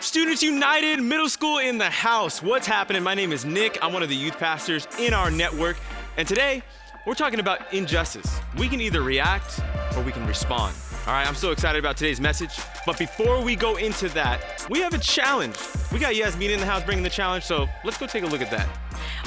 Students United Middle School in the house. What's happening? My name is Nick. I'm one of the youth pastors in our network. And today, we're talking about injustice. We can either react or we can respond. All right, I'm so excited about today's message. But before we go into that, we have a challenge. We got Yasmin in the house bringing the challenge, so let's go take a look at that.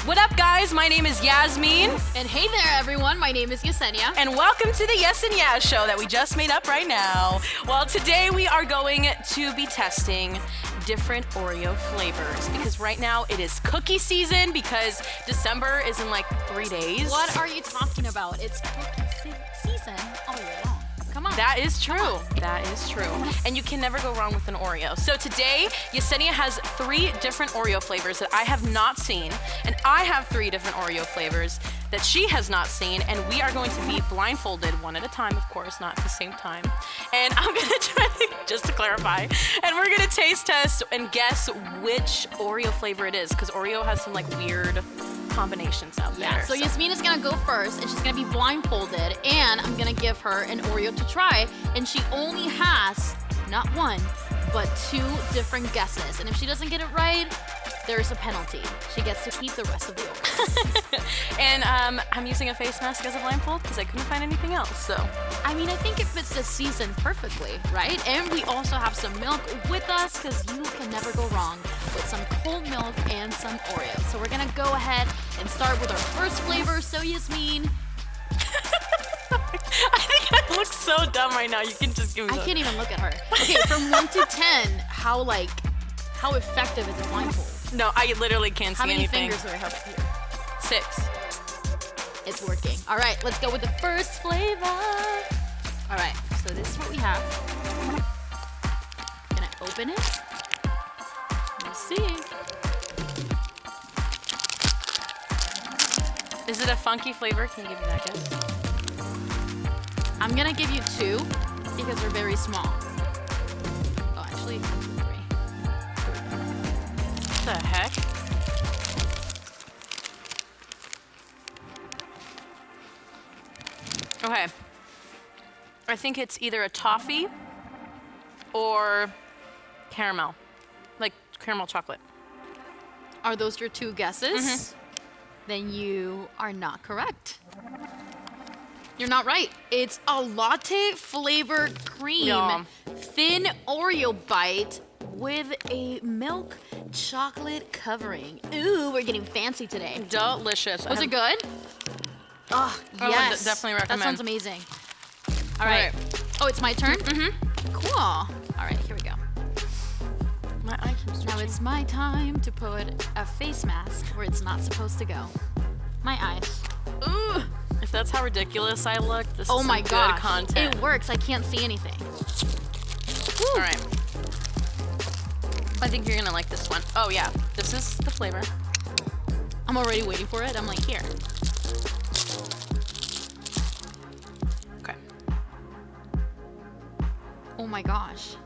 What up, guys? My name is Yasmin. And hey there, everyone. My name is Yesenia. And welcome to the Yes and Yaz show that we just made up right now. Well, today we are going to be testing different Oreo flavors because right now it is cookie season because December is in like 3 days. What are you talking about? It's cookie season all year long. Come on. That is true. That is true. And you can never go wrong with an Oreo. So today, Yesenia has 3 different Oreo flavors that I have not seen, and I have 3 different Oreo flavors that she has not seen, and we are going to be blindfolded one at a time, of course, not at the same time. And I'm gonna try just to clarify, and we're gonna taste test and guess which Oreo flavor it is, because Oreo has some like weird combinations out there. So Yasmin is gonna go first, and she's gonna be blindfolded, and I'm gonna give her an Oreo to try, and she only has not 1, but 2 different guesses. And if she doesn't get it right, there's a penalty. She gets to keep the rest of the Oreos. And I'm using a face mask as a blindfold because I couldn't find anything else, so. I mean, I think it fits the season perfectly, right? And we also have some milk with us because you can never go wrong with some cold milk and some Oreos. So we're gonna go ahead and start with our first flavor. So Yasmin. I think I look so dumb right now. You can just give me I can't even look at her. Okay, from 1 to 10, how effective is a blindfold? No, I literally can't see anything. How many fingers do I have here? 6. It's working. All right, let's go with the first flavor. All right, so this is what we have. Can I open it? Let's see. Is it a funky flavor? Can you give me that guess? I'm gonna give you 2 because they're very small. Oh, actually, 3. What the heck? Okay. I think it's either a toffee or caramel. Like caramel chocolate. Are those your 2 guesses? Then you are not correct. You're not right. It's a latte flavored cream, Yum. thin Oreo bite with a milk chocolate covering. Ooh, we're getting fancy today. Delicious. Was it good? Oh, I would yes. definitely recommend. That sounds amazing. All right. Oh, it's my turn? Cool. All right, here we go. My eye keeps Now twitching. it's my time to put a face mask where it's not supposed to go. My eyes. Ooh. If that's how ridiculous I look, this Oh is my some gosh. good content. It works. I can't see anything. Woo. All right. I think you're gonna like this one. Oh yeah, this is the flavor. I'm already waiting for it. I'm like, here. Okay. Oh my gosh.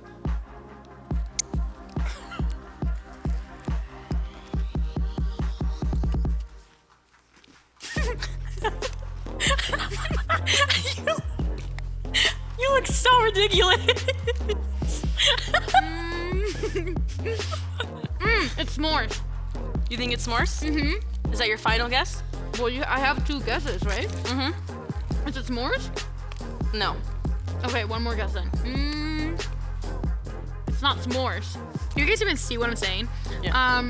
You look so ridiculous. It's s'mores. You think it's s'mores? Mm-hmm. Is that your final guess? Well, I have 2 guesses, right? Mm-hmm. Is it s'mores? No. Okay, one more guess then. It's not s'mores. You guys even see what I'm saying? Yeah.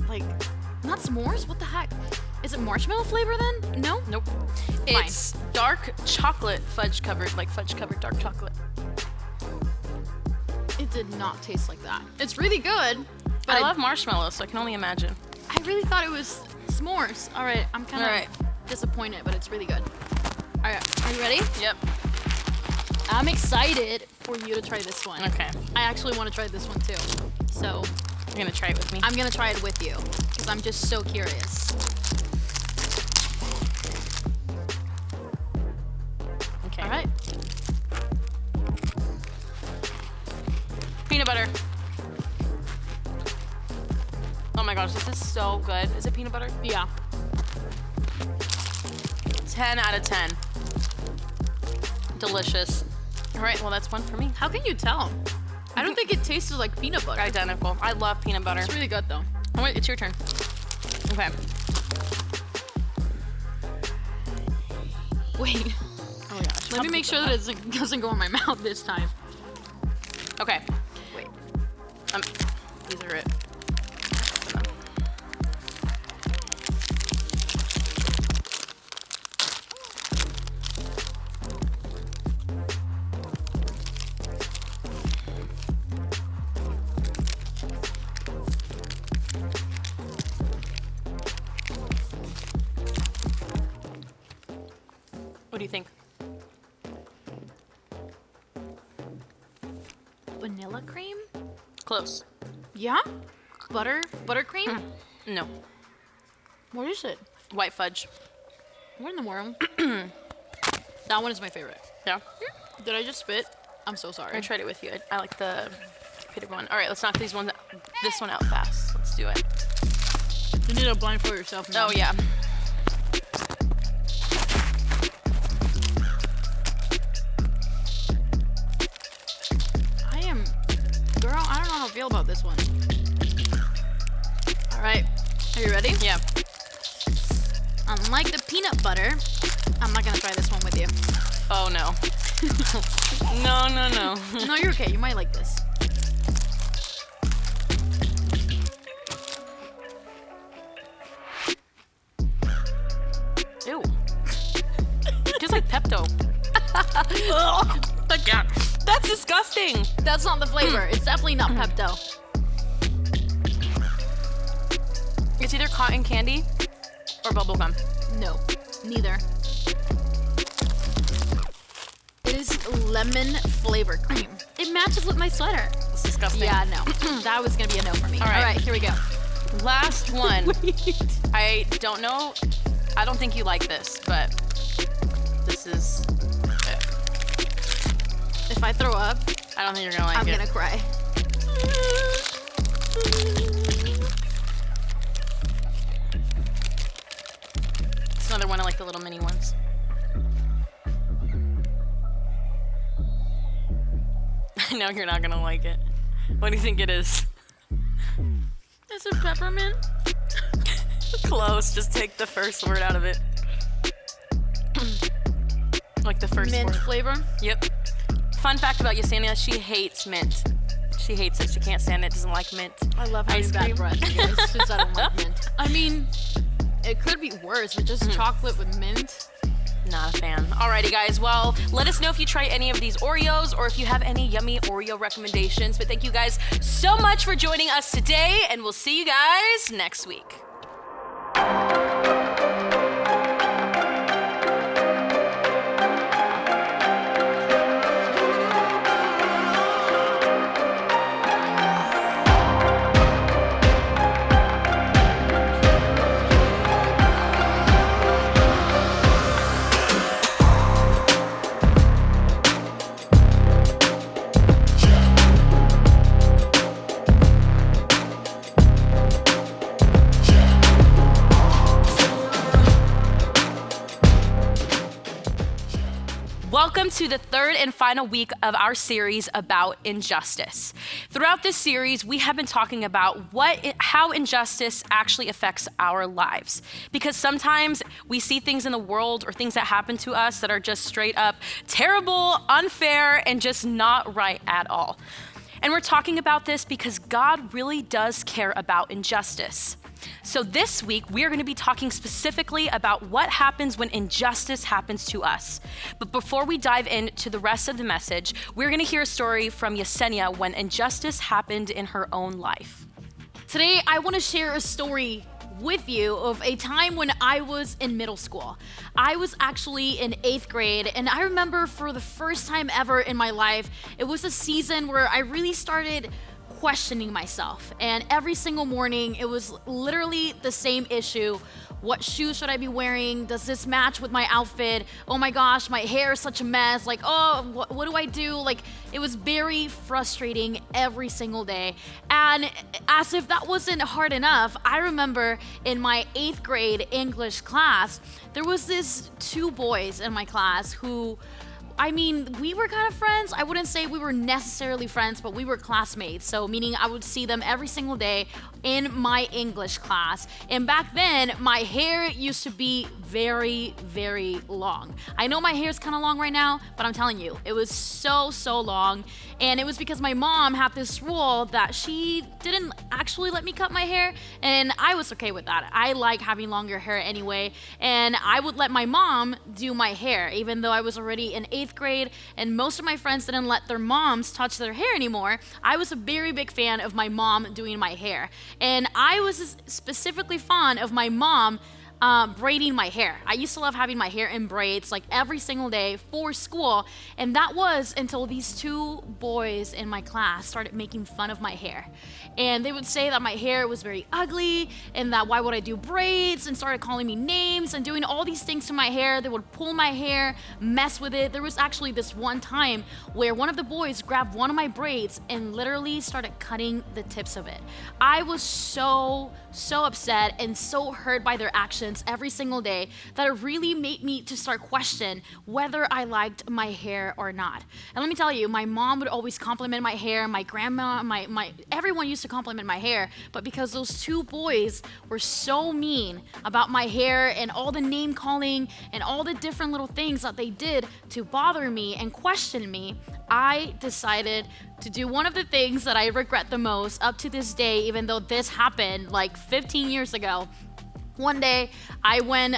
Like, not s'mores? What the heck? Is it marshmallow flavor then? No? Nope. It's dark chocolate fudge covered, like fudge covered dark chocolate. It did not taste like that. It's really good, but I love marshmallows, so I can only imagine. I really thought it was s'mores. All right, I'm kind of disappointed, but it's really good. All right, are you ready? Yep. I'm excited for you to try this one. Okay. I actually want to try this one too. So You're gonna try it with me. I'm gonna try it with you because I'm just so curious. Okay. All right. Peanut butter. Oh my gosh, this is so good. Is it peanut butter? Yeah. 10 out of 10. Delicious. All right, well, that's one for me. How can you tell? I don't think it tasted like peanut butter. Identical. I love peanut butter. It's really good though. Oh, wait, it's your turn. Okay. Wait, Oh my gosh. let me make sure that it doesn't go in my mouth this time. Okay. Wait. These are it. What do you think? Vanilla cream? Close. Yeah? Buttercream? No. What is it? White fudge. What in the world? That one is my favorite. Yeah. Did I just spit? I'm so sorry. I tried it with you. I like the peanut one. All right, let's knock this one out fast. Let's do it. You need to blindfold yourself now. Oh yeah. Girl, I don't know how I feel about this one. All right, are you ready? Yeah. Unlike the peanut butter, I'm not gonna try this one with you. Oh no. No. No, you're okay. You might like this. Ew. Just like Pepto. That's disgusting. That's not the flavor. It's definitely not Pepto. It's either cotton candy or bubble gum. No, neither. It is lemon flavor cream. It matches with my sweater. It's disgusting. Yeah, no. That was gonna be a no for me. All right, here we go. Last one. Wait. I don't know. I don't think you like this, but this is it. If I throw up, I don't think you're gonna like I'm it. gonna cry. It's another one of like the little mini ones. I know you're not gonna like it. What do you think it is? Is it peppermint? Close. Just take the first word out of it. Like the first Mint word. flavor? Yep. Fun fact about Yesenia, she hates mint. She hates it. She can't stand it. Doesn't like mint. I love having Ice bad cream. breath, you guys, since I don't like mint. I mean, it could be worse, but just chocolate with mint. Not a fan. Alrighty, guys. Well, let us know if you try any of these Oreos or if you have any yummy Oreo recommendations. But thank you guys so much for joining us today, and we'll see you guys next week. Welcome to the third and final week of our series about injustice. Throughout this series, we have been talking about how injustice actually affects our lives. Because sometimes we see things in the world or things that happen to us that are just straight up terrible, unfair, and just not right at all. And we're talking about this because God really does care about injustice. So this week, we are going to be talking specifically about what happens when injustice happens to us. But before we dive into the rest of the message, we're going to hear a story from Yesenia when injustice happened in her own life. Today, I want to share a story with you of a time when I was in middle school. I was actually in 8th grade, and I remember for the first time ever in my life, it was a season where I really started questioning myself. And every single morning, it was literally the same issue. What shoes should I be wearing? Does this match with my outfit? Oh my gosh, my hair is such a mess. Like, oh, what do I do? Like, it was very frustrating every single day. And as if that wasn't hard enough, I remember in my 8th grade English class, there was this 2 boys in my class who I mean, we were kind of friends. I wouldn't say we were necessarily friends, but we were classmates. So meaning I would see them every single day in my English class. And back then, my hair used to be very, very long. I know my hair is kind of long right now, but I'm telling you, it was so long. And it was because my mom had this rule that she didn't actually let me cut my hair, and I was okay with that. I like having longer hair anyway, and I would let my mom do my hair, even though I was already in 8th grade, and most of my friends didn't let their moms touch their hair anymore. I was a very big fan of my mom doing my hair, and I was specifically fond of my mom braiding my hair. I used to love having my hair in braids like every single day for school, and that was until these 2 boys in my class started making fun of my hair. And they would say that my hair was very ugly and that why would I do braids, and started calling me names and doing all these things to my hair. They would pull my hair, mess with it. There was actually this one time where one of the boys grabbed one of my braids and literally started cutting the tips of it. I was so upset and so hurt by their actions every single day that it really made me to start question whether I liked my hair or not. And let me tell you, my mom would always compliment my hair, my grandma, my everyone used to compliment my hair, but because those 2 boys were so mean about my hair and all the name calling and all the different little things that they did to bother me and question me, I decided to do one of the things that I regret the most up to this day, even though this happened like 15 years ago. One day, I went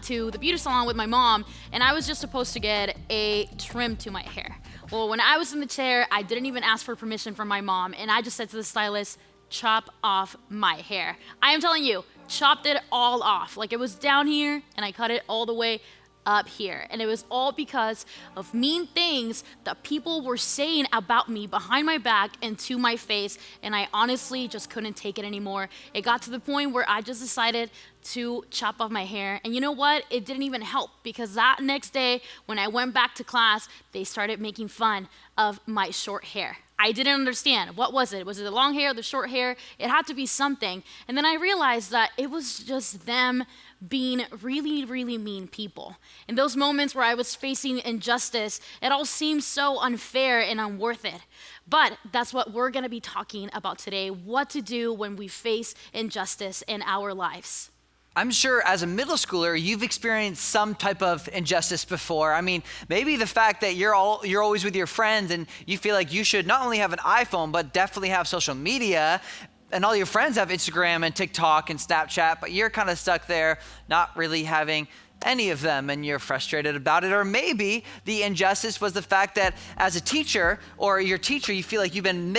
to the beauty salon with my mom, and I was just supposed to get a trim to my hair. Well, when I was in the chair, I didn't even ask for permission from my mom, and I just said to the stylist, chop off my hair. I am telling you, chopped it all off. Like, it was down here, and I cut it all the way up here. And it was all because of mean things that people were saying about me behind my back and to my face, and I honestly just couldn't take it anymore. It got to the point where I just decided to chop off my hair. And you know what? It didn't even help, because that next day when I went back to class, they started making fun of my short hair. I didn't understand. What was it? Was it the long hair, the short hair? It had to be something. And then I realized that it was just them being really, really mean people. In those moments where I was facing injustice, it all seemed so unfair and unworth it. But that's what we're going to be talking about today, what to do when we face injustice in our lives. I'm sure as a middle schooler, you've experienced some type of injustice before. I mean, maybe the fact that you're always with your friends and you feel like you should not only have an iPhone, but definitely have social media, and all your friends have Instagram and TikTok and Snapchat, but you're kind of stuck there, not really having any of them, and you're frustrated about it. Or maybe the injustice was the fact that as a teacher or your teacher, you feel like you've been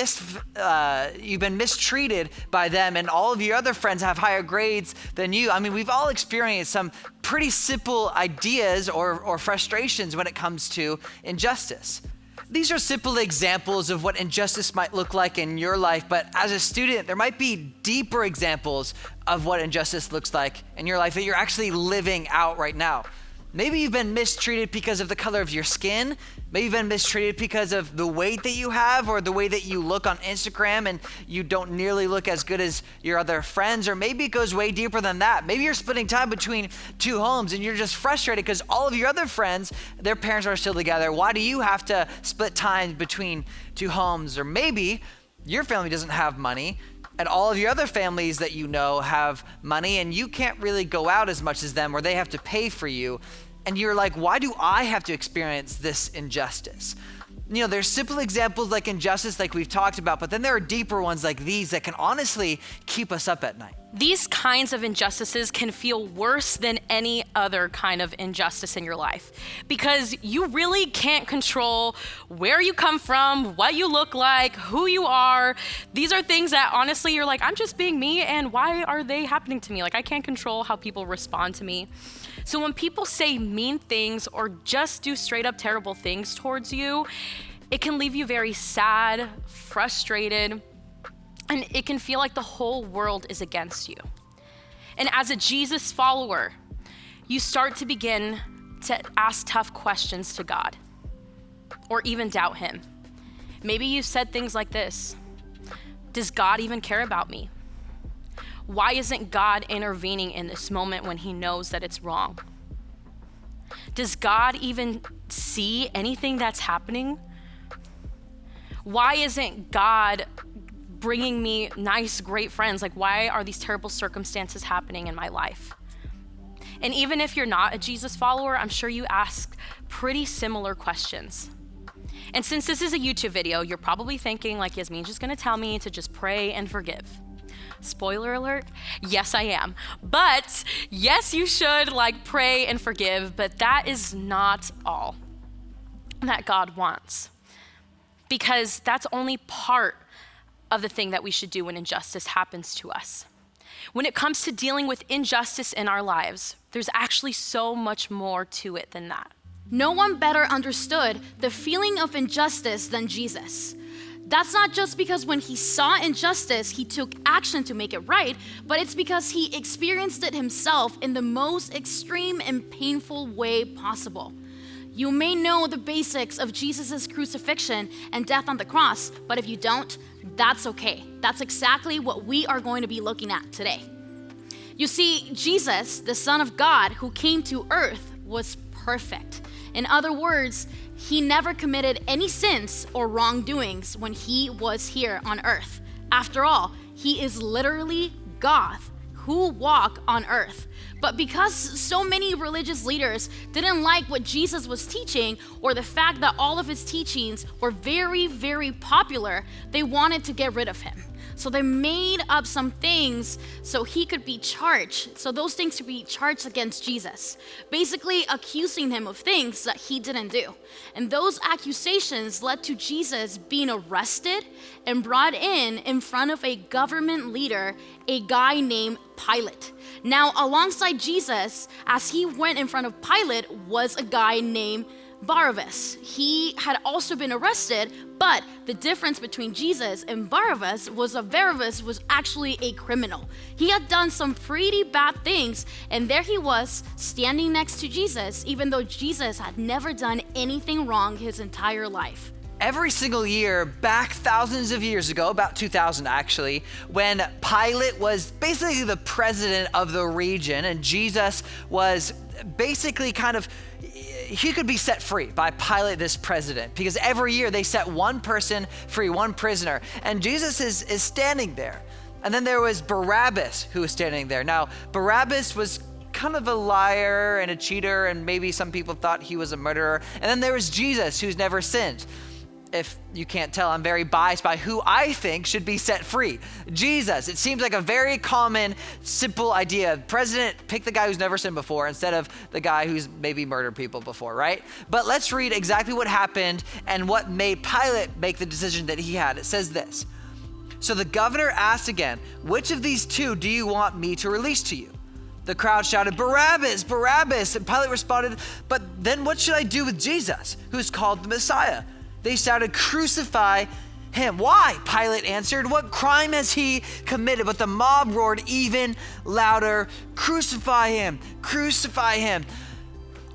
mistreated by them, and all of your other friends have higher grades than you. I mean, we've all experienced some pretty simple ideas or frustrations when it comes to injustice. These are simple examples of what injustice might look like in your life, but as a student, there might be deeper examples of what injustice looks like in your life that you're actually living out right now. Maybe you've been mistreated because of the color of your skin. Maybe you've been mistreated because of the weight that you have or the way that you look on Instagram and you don't nearly look as good as your other friends. Or maybe it goes way deeper than that. Maybe you're splitting time between 2 homes and you're just frustrated because all of your other friends, their parents are still together. Why do you have to split time between 2 homes? Or maybe your family doesn't have money and all of your other families that you know have money and you can't really go out as much as them, or they have to pay for you. And you're like, why do I have to experience this injustice? You know, there's simple examples like injustice like we've talked about, but then there are deeper ones like these that can honestly keep us up at night. These kinds of injustices can feel worse than any other kind of injustice in your life, because you really can't control where you come from, what you look like, who you are. These are things that honestly you're like, I'm just being me, and why are they happening to me? Like, I can't control how people respond to me. So when people say mean things or just do straight up terrible things towards you, it can leave you very sad, frustrated, and it can feel like the whole world is against you. And as a Jesus follower, you start to begin to ask tough questions to God, or even doubt him. Maybe you've said things like this: does God even care about me? Why isn't God intervening in this moment when he knows that it's wrong? Does God even see anything that's happening? Why isn't God bringing me nice, great friends? Like, why are these terrible circumstances happening in my life? And even if you're not a Jesus follower, I'm sure you ask pretty similar questions. And since this is a YouTube video, you're probably thinking, like, Yasmin's just gonna tell me to just pray and forgive. Spoiler alert, yes, I am. But yes, you should pray and forgive, but that is not all that God wants. Because that's only part of the thing that we should do when injustice happens to us. When it comes to dealing with injustice in our lives, there's actually so much more to it than that. No one better understood the feeling of injustice than Jesus. That's not just because when he saw injustice, he took action to make it right, but it's because he experienced it himself in the most extreme and painful way possible. You may know the basics of Jesus' crucifixion and death on the cross, but if you don't, that's okay. That's exactly what we are going to be looking at today. You see, Jesus, the Son of God who came to earth, was perfect. In other words, he never committed any sins or wrongdoings when he was here on earth. After all, he is literally God who walked on earth. But because so many religious leaders didn't like what Jesus was teaching, or the fact that all of his teachings were very, very popular, they wanted to get rid of him. So they made up some things so he could be charged. So those things could be charged against Jesus, basically accusing him of things that he didn't do. And those accusations led to Jesus being arrested and brought in front of a government leader, a guy named Pilate. Now, alongside Jesus, as he went in front of Pilate, was a guy named Barabbas. He had also been arrested, but the difference between Jesus and Barabbas was that Barabbas was actually a criminal. He had done some pretty bad things, and there he was standing next to Jesus, even though Jesus had never done anything wrong his entire life. Every single year, back thousands of years ago, about 2000 actually, when Pilate was basically the president of the region and Jesus was basically he could be set free by Pilate, this president, because every year they set one person free, one prisoner, and Jesus is standing there. And then there was Barabbas who was standing there. Now, Barabbas was kind of a liar and a cheater, and maybe some people thought he was a murderer. And then there was Jesus, who's never sinned. If you can't tell, I'm very biased by who I think should be set free. Jesus. It seems like a very common, simple idea. President, pick the guy who's never sinned before instead of the guy who's maybe murdered people before, right? But let's read exactly what happened and what made Pilate make the decision that he had. It says this: "So the governor asked again, 'Which of these two do you want me to release to you?' The crowd shouted, 'Barabbas, Barabbas!' And Pilate responded, 'But then what should I do with Jesus, who is called the Messiah?' They shouted, 'Crucify him.' 'Why?' Pilate answered. 'What crime has he committed?' But the mob roared even louder, 'Crucify him, crucify him.'"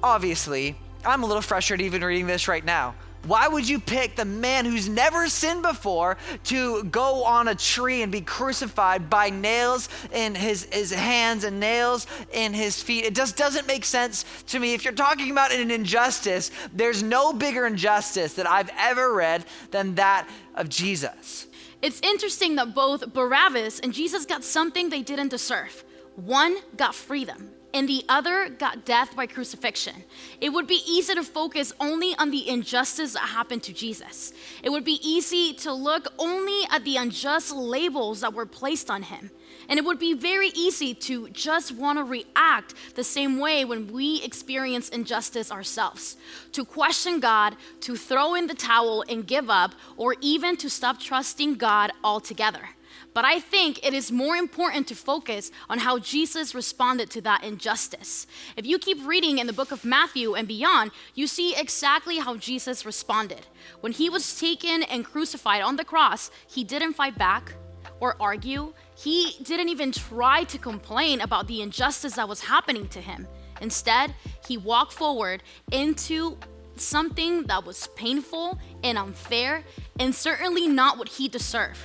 Obviously, I'm a little frustrated even reading this right now. Why would you pick the man who's never sinned before to go on a tree and be crucified by nails in his hands and nails in his feet? It just doesn't make sense to me. If you're talking about an injustice, there's no bigger injustice that I've ever read than that of Jesus. It's interesting that both Barabbas and Jesus got something they didn't deserve. One got freedom, and the other got death by crucifixion. It would be easy to focus only on the injustice that happened to Jesus. It would be easy to look only at the unjust labels that were placed on him. And it would be very easy to just want to react the same way when we experience injustice ourselves, to question God, to throw in the towel and give up, or even to stop trusting God altogether. But I think it is more important to focus on how Jesus responded to that injustice. If you keep reading in the book of Matthew and beyond, you see exactly how Jesus responded. When he was taken and crucified on the cross, he didn't fight back or argue. He didn't even try to complain about the injustice that was happening to him. Instead, he walked forward into something that was painful and unfair and certainly not what he deserved.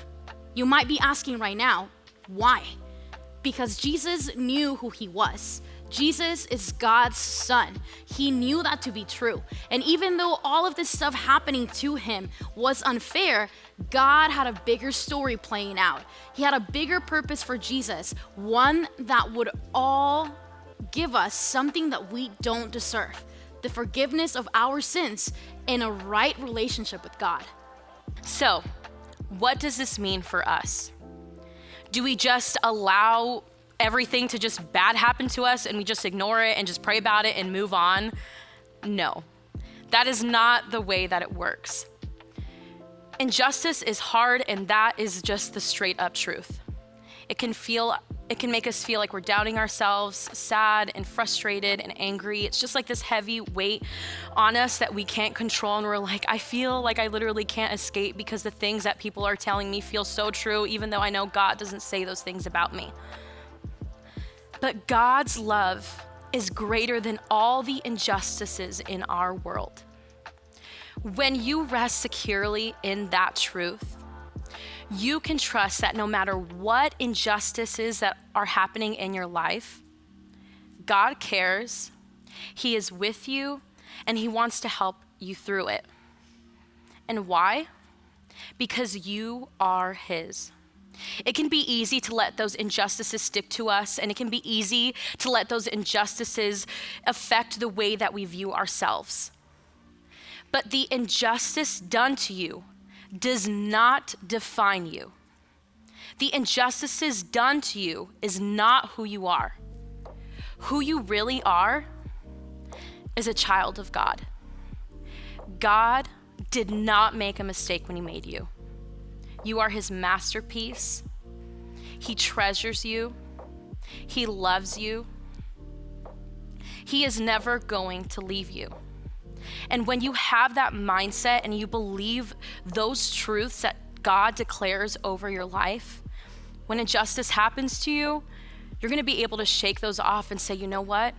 You might be asking right now, why? Because Jesus knew who he was. Jesus is God's son. He knew that to be true. And even though all of this stuff happening to him was unfair, God had a bigger story playing out. He had a bigger purpose for Jesus, one that would all give us something that we don't deserve, the forgiveness of our sins and a right relationship with God. So, what does this mean for us? Do we just allow everything to just bad happen to us and we just ignore it and just pray about it and move on? No, that is not the way that it works. Injustice is hard, and that is just the straight up truth. It can make us feel like we're doubting ourselves, sad and frustrated and angry. It's just like this heavy weight on us that we can't control, and we're like, I feel like I literally can't escape because the things that people are telling me feel so true, even though I know God doesn't say those things about me. But God's love is greater than all the injustices in our world. When you rest securely in that truth, you can trust that no matter what injustices that are happening in your life, God cares, He is with you, and He wants to help you through it. And why? Because you are His. It can be easy to let those injustices stick to us, and it can be easy to let those injustices affect the way that we view ourselves. But the injustice done to you does not define you. The injustices done to you is not who you are. Who you really are is a child of God. God did not make a mistake when He made you. You are His masterpiece. He treasures you. He loves you. He is never going to leave you. And when you have that mindset and you believe those truths that God declares over your life, when injustice happens to you, you're going to be able to shake those off and say, you know what?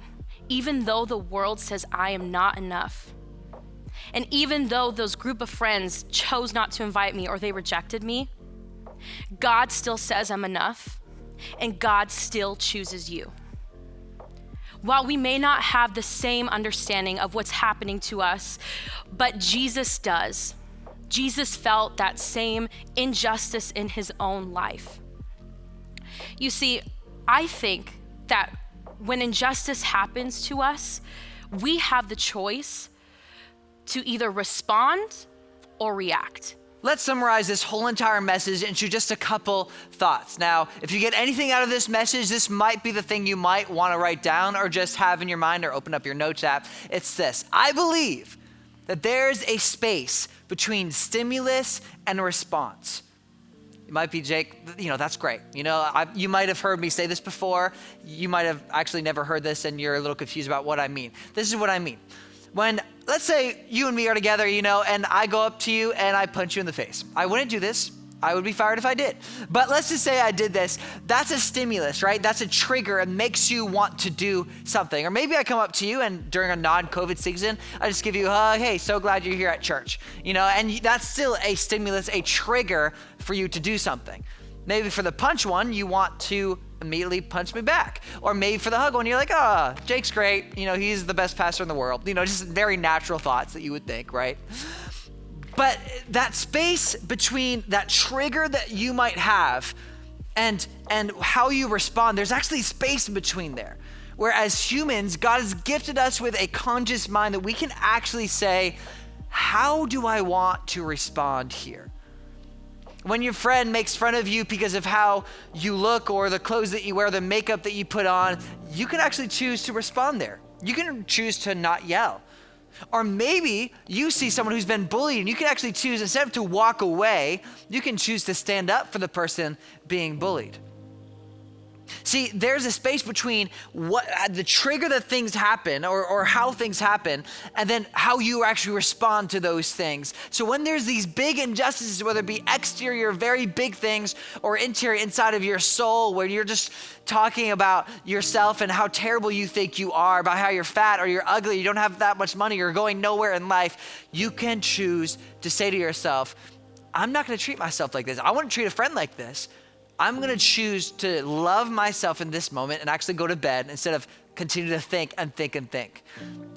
Even though the world says I am not enough, and even though those group of friends chose not to invite me or they rejected me, God still says I'm enough, and God still chooses you. While we may not have the same understanding of what's happening to us, but Jesus does. Jesus felt that same injustice in His own life. You see, I think that when injustice happens to us, we have the choice to either respond or react. Let's summarize this whole entire message into just a couple thoughts. Now, if you get anything out of this message, this might be the thing you might want to write down or just have in your mind or open up your notes app. It's this: I believe that there's a space between stimulus and response. It might be, Jake, that's great. You might have heard me say this before. You might have actually never heard this and you're a little confused about what I mean. This is what I mean. When, let's say you and me are together, and I go up to you and I punch you in the face. I wouldn't do this. I would be fired if I did. But let's just say I did this. That's a stimulus, right? That's a trigger. It makes you want to do something. Or maybe I come up to you and during a non-COVID season, I just give you a hug. Hey, so glad you're here at church. And that's still a stimulus, a trigger for you to do something. Maybe for the punch one, you want to immediately punch me back. Or maybe for the hug one, you're like, Jake's great. He's the best pastor in the world. Just very natural thoughts that you would think, right? But that space between that trigger that you might have and how you respond, there's actually space in between there. Where as humans, God has gifted us with a conscious mind that we can actually say, how do I want to respond here? When your friend makes fun of you because of how you look or the clothes that you wear, the makeup that you put on, you can actually choose to respond there. You can choose to not yell. Or maybe you see someone who's been bullied and you can actually choose, instead of to walk away, you can choose to stand up for the person being bullied. See, there's a space between what the trigger that things happen or how things happen and then how you actually respond to those things. So when there's these big injustices, whether it be exterior, very big things, or interior, inside of your soul, where you're just talking about yourself and how terrible you think you are, about how you're fat or you're ugly, you don't have that much money, you're going nowhere in life, you can choose to say to yourself, I'm not going to treat myself like this. I want to treat a friend like this. I'm going to choose to love myself in this moment and actually go to bed instead of continue to think and think and think.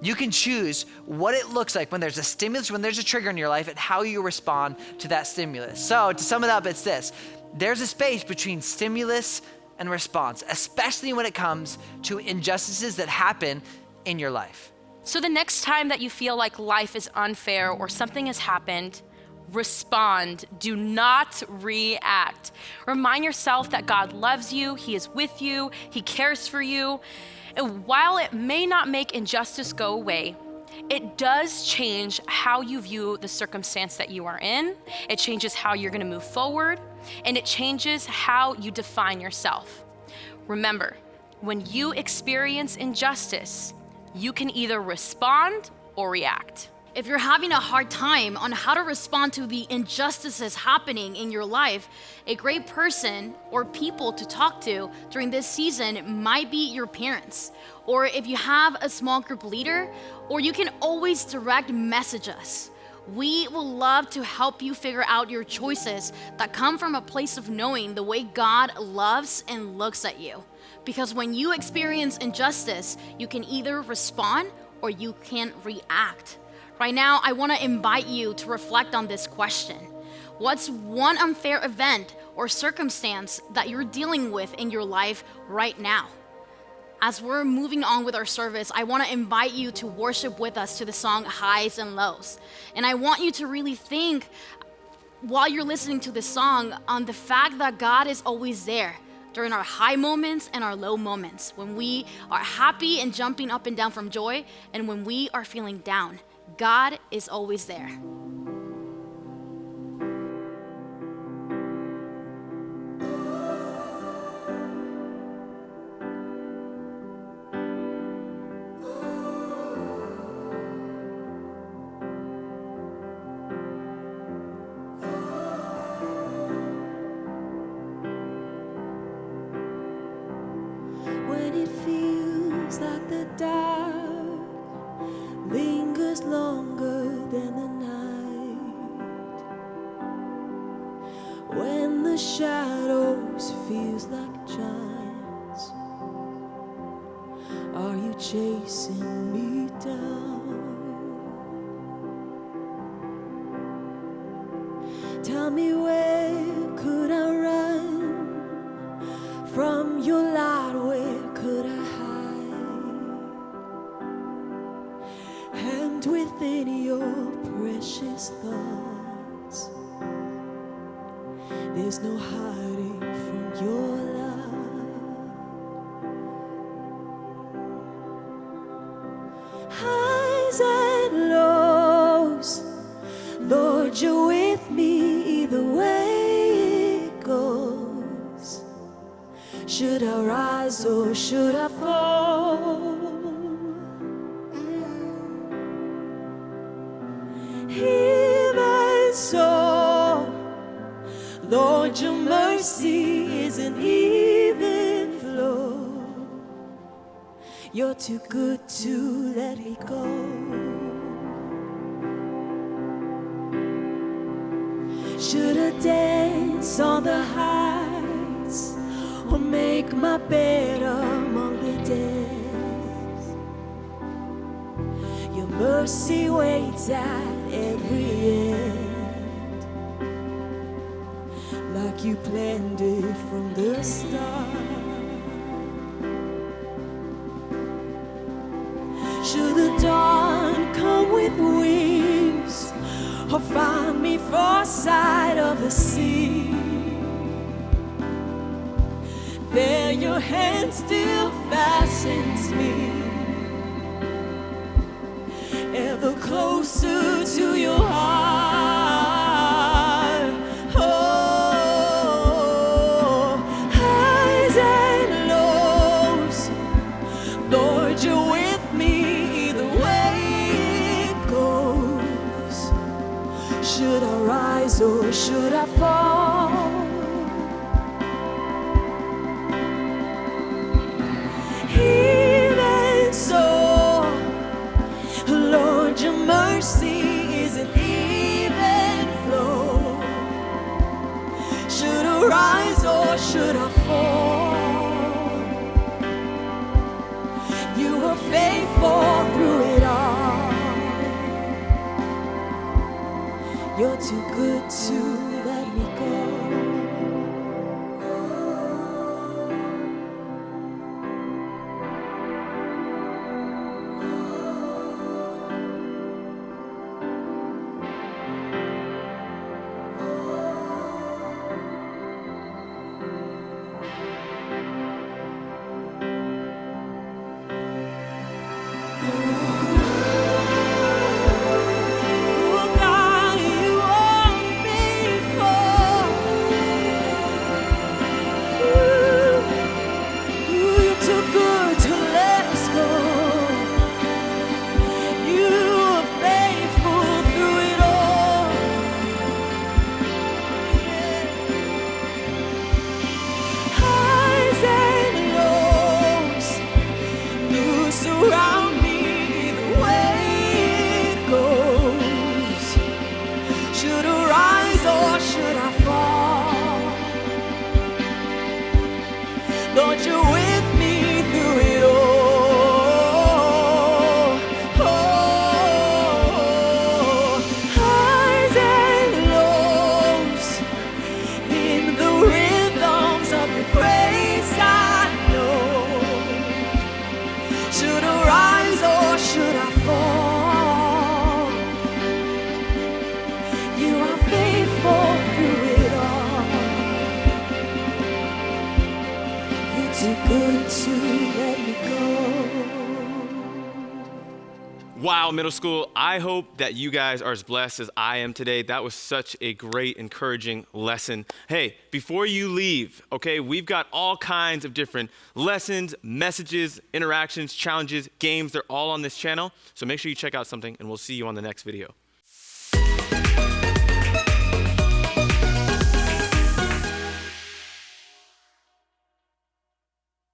You can choose what it looks like when there's a stimulus, when there's a trigger in your life, and how you respond to that stimulus. So to sum it up, it's this. There's a space between stimulus and response, especially when it comes to injustices that happen in your life. So the next time that you feel like life is unfair or something has happened, respond. Do not react. Remind yourself that God loves you, He is with you, He cares for you. And while it may not make injustice go away, it does change how you view the circumstance that you are in. It changes how you're going to move forward, and it changes how you define yourself. Remember, when you experience injustice, you can either respond or react. If you're having a hard time on how to respond to the injustices happening in your life, a great person or people to talk to during this season might be your parents. Or if you have a small group leader, or you can always direct message us. We will love to help you figure out your choices that come from a place of knowing the way God loves and looks at you. Because when you experience injustice, you can either respond or you can react. Right now, I want to invite you to reflect on this question. What's one unfair event or circumstance that you're dealing with in your life right now? As we're moving on with our service, I want to invite you to worship with us to the song Highs and Lows. And I want you to really think, while you're listening to this song, on the fact that God is always there during our high moments and our low moments, when we are happy and jumping up and down from joy, and when we are feeling down. God is always there. When it feels like the dark lingers longer than the night, when the shadows feels like giants, are you chasing me down? Tell me, where could I run from your light? Where could I hide? And within your precious thoughts, there's no hiding from your love. Highs and lows, Lord, you're with me either way it goes. Should I rise or should I fall? Even so, Lord, your mercy is an even flow. You're too good to let it go. Should I dance on the heights or make my bed among the dead? Your mercy waits at every end, like you planned it from the start. Should the dawn come with wings or find me far side of the sea, there your hand still fastens me ever closer to your heart. Oh, highs and lows, Lord, you're with me either way it goes. Should I rise or should I fall? Even so, Lord, your mercy is an even flow. Should I rise or should I fall? too good to let me go. Oh God, you are faithful. Ooh, you're too good to let us go. You are faithful through it all. Highs and lows, you surround me the way it goes. Should I rise or should I fall? Lord, you're with me through it all. Highs and lows, in the rhythms of your grace I know. Should I rise or should I fall? You are faithful through it all. You're too good to let me go. Wow, middle school, I hope that you guys are as blessed as I am today. That was such a great, encouraging lesson. Hey, before you leave, okay, we've got all kinds of different lessons, messages, interactions, challenges, games. They're all on this channel. So make sure you check out something, and we'll see you on the next video.